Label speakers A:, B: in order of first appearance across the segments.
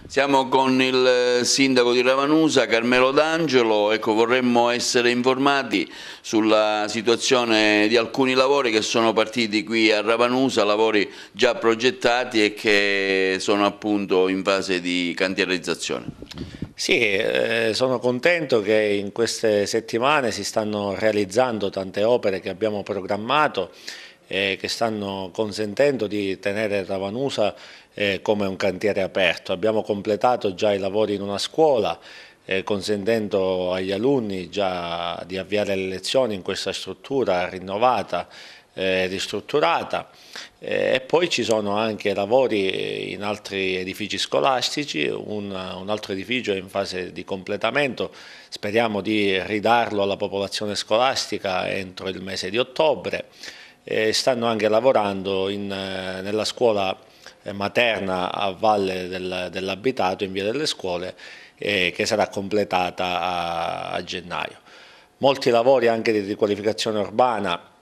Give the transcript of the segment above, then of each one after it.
A: Siamo con il sindaco di Ravanusa, Carmelo D'Angelo. Ecco, vorremmo essere informati sulla situazione di alcuni lavori che sono partiti qui a Ravanusa, lavori già progettati e che sono appunto in fase di cantierizzazione.
B: Sì, sono contento che in queste settimane si stanno realizzando tante opere che abbiamo programmato e che stanno consentendo di tenere Ravanusa come un cantiere aperto. Abbiamo completato già i lavori in una scuola, consentendo agli alunni già di avviare le lezioni in questa struttura rinnovata, ristrutturata. E poi ci sono anche lavori in altri edifici scolastici, un altro edificio è in fase di completamento, speriamo di ridarlo alla popolazione scolastica entro il mese di ottobre. Stanno anche lavorando nella scuola materna a valle dell'abitato in via delle scuole, che sarà completata a gennaio. Molti lavori anche di riqualificazione urbana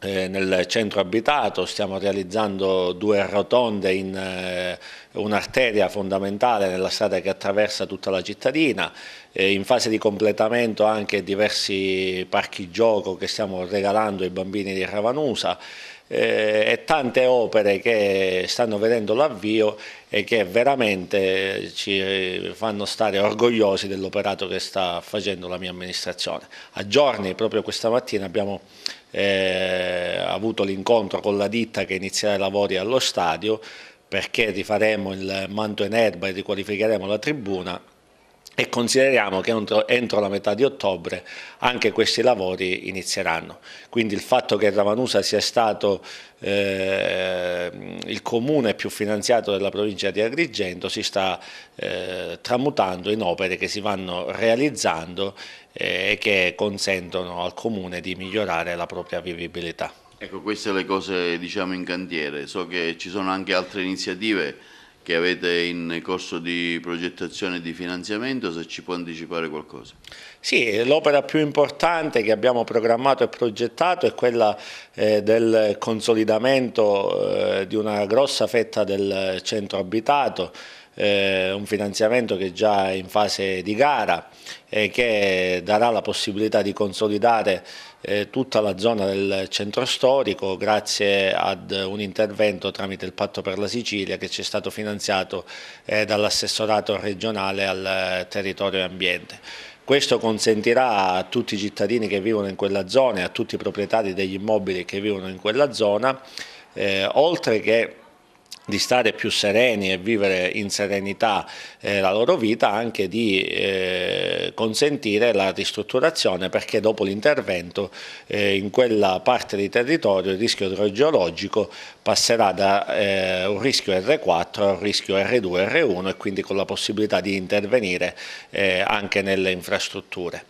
B: nel centro abitato, stiamo realizzando 2 rotonde in un'arteria fondamentale nella strada che attraversa tutta la cittadina, in fase di completamento anche diversi parchi gioco che stiamo regalando ai bambini di Ravanusa, e tante opere che stanno vedendo l'avvio e che veramente ci fanno stare orgogliosi dell'operato che sta facendo la mia amministrazione. A giorni, proprio questa mattina, abbiamo avuto l'incontro con la ditta che inizierà i lavori allo stadio, perché rifaremo il manto in erba e riqualificheremo la tribuna, e consideriamo che entro la metà di ottobre anche questi lavori inizieranno. Quindi il fatto che Ravanusa sia stato il comune più finanziato della provincia di Agrigento si sta tramutando in opere che si vanno realizzando e che consentono al comune di migliorare la propria vivibilità.
A: Ecco, queste le cose diciamo in cantiere. So che ci sono anche altre iniziative che avete in corso di progettazione e di finanziamento, se ci può anticipare qualcosa.
B: Sì, l'opera più importante che abbiamo programmato e progettato è quella del consolidamento di una grossa fetta del centro abitato, un finanziamento che già è in fase di gara e che darà la possibilità di consolidare tutta la zona del centro storico grazie ad un intervento tramite il Patto per la Sicilia che ci è stato finanziato dall'assessorato regionale al territorio e ambiente. Questo consentirà a tutti i cittadini che vivono in quella zona e a tutti i proprietari degli immobili che vivono in quella zona, oltre che di stare più sereni e vivere in serenità la loro vita, anche di consentire la ristrutturazione, perché dopo l'intervento in quella parte di territorio il rischio idrogeologico passerà da un rischio R4 a un rischio R2, R1, e quindi con la possibilità di intervenire anche nelle infrastrutture.